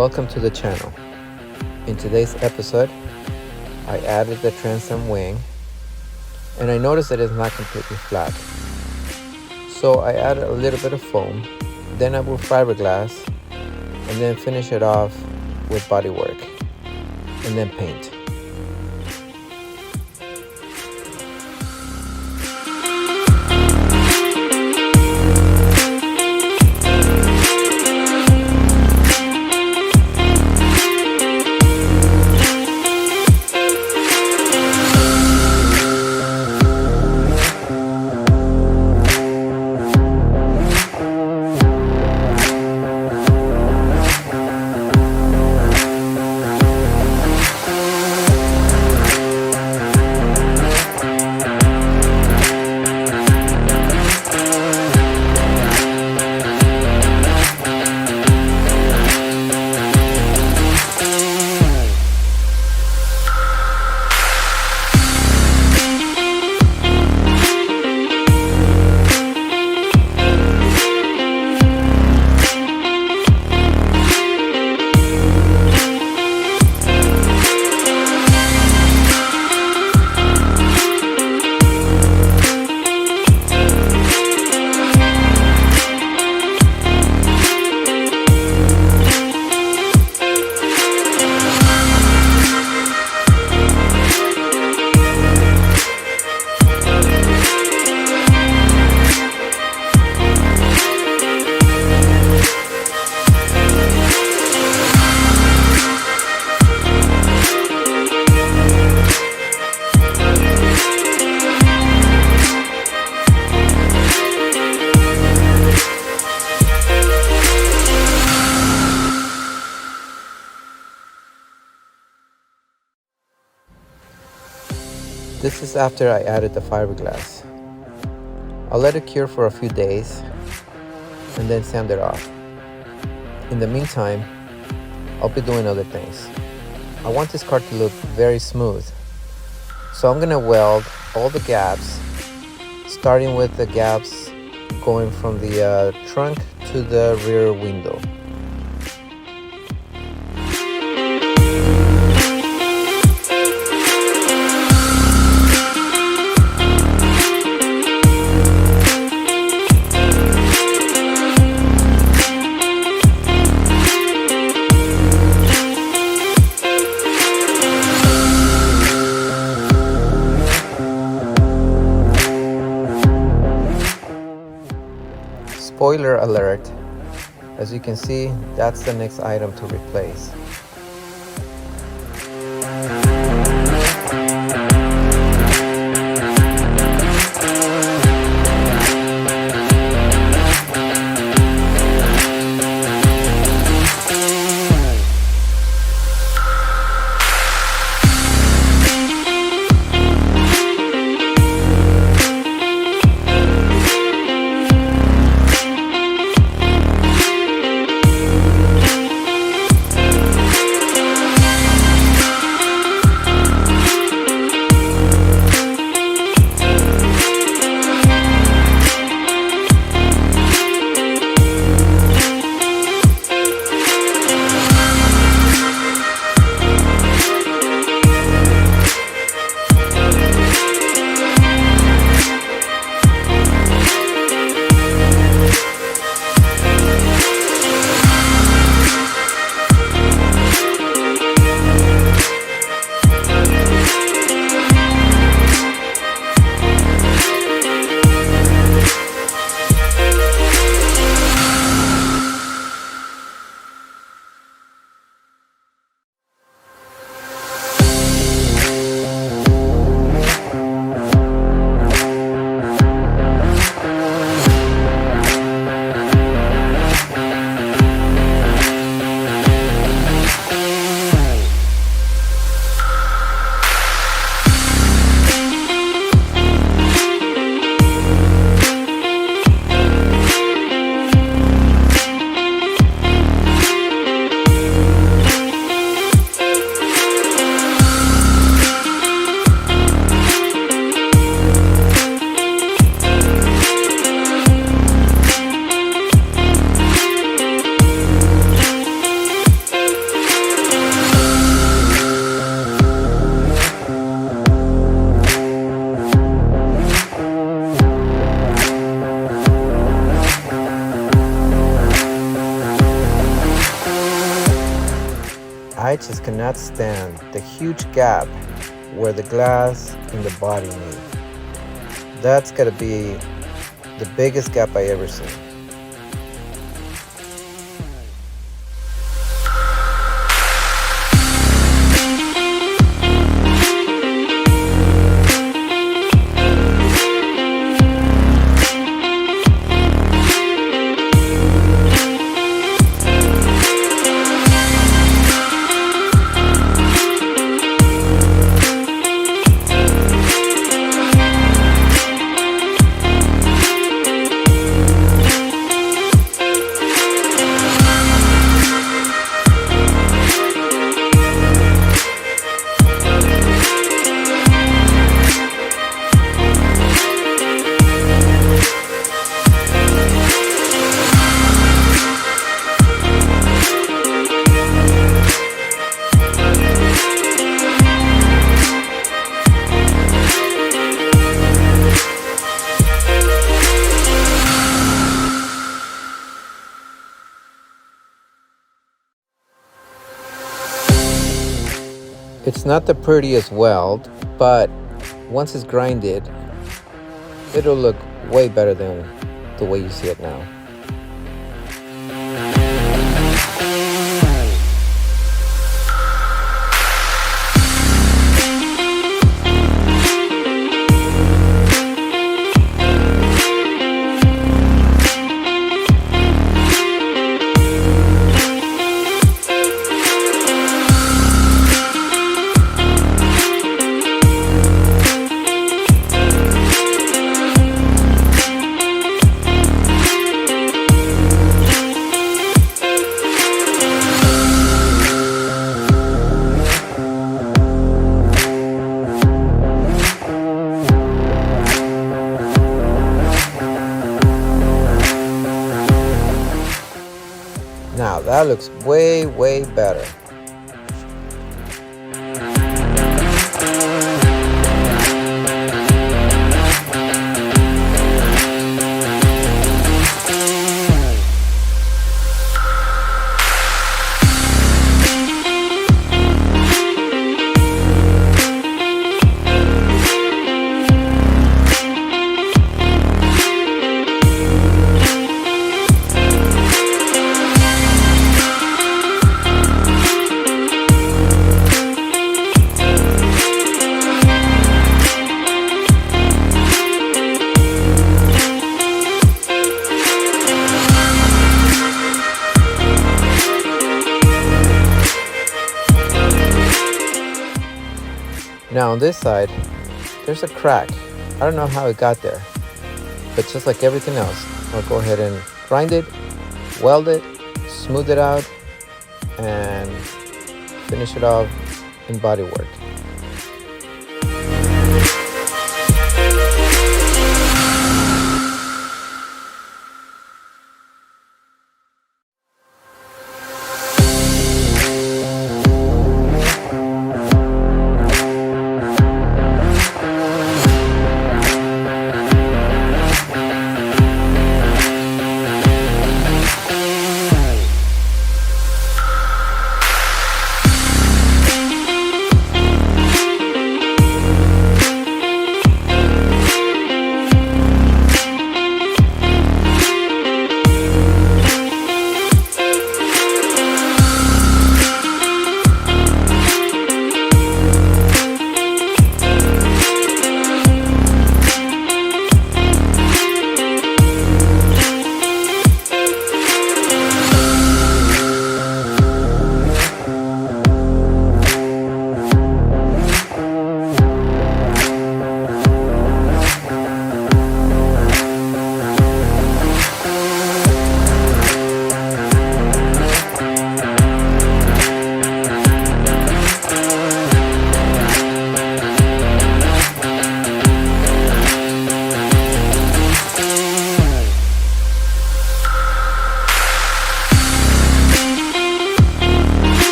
Welcome to the channel. In today's episode, I added the transom wing and I noticed that it's not completely flat. So I added a little bit of foam, then I moved fiberglass, and then finish it off with bodywork and then paint. This is after I added the fiberglass. I'll let it cure for a few days and then sand it off. In the meantime, I'll be doing other things. I want this car to look very smooth. So I'm gonna weld all the gaps, starting with the gaps going from the trunk to the rear window. Spoiler alert, as you can see, that's the next item to replace. just cannot stand the huge gap where the glass and the body meet. That's gotta be the biggest gap I ever seen. It's not the prettiest weld, but once it's grinded, it'll look way better than the way you see it now. Now that looks way better. Now on this side, there's a crack. I don't know how it got there, but just like everything else, I'll go ahead and grind it, weld it, smooth it out, and finish it off in body work.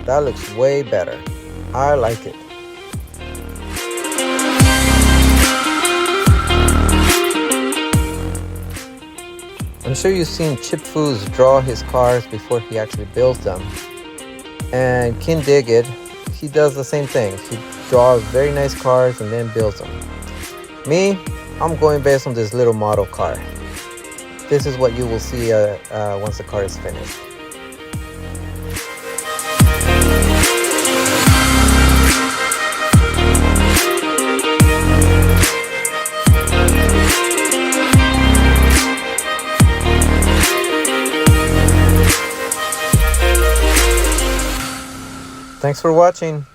That looks way better. I like it. sure you've seen Chip Foose draw his cars before he actually builds them. And Ken Diggett, he does the same thing. He draws very nice cars and then builds them. Me, I'm going based on this little model car. This is what you will see once the car is finished. Thanks for watching.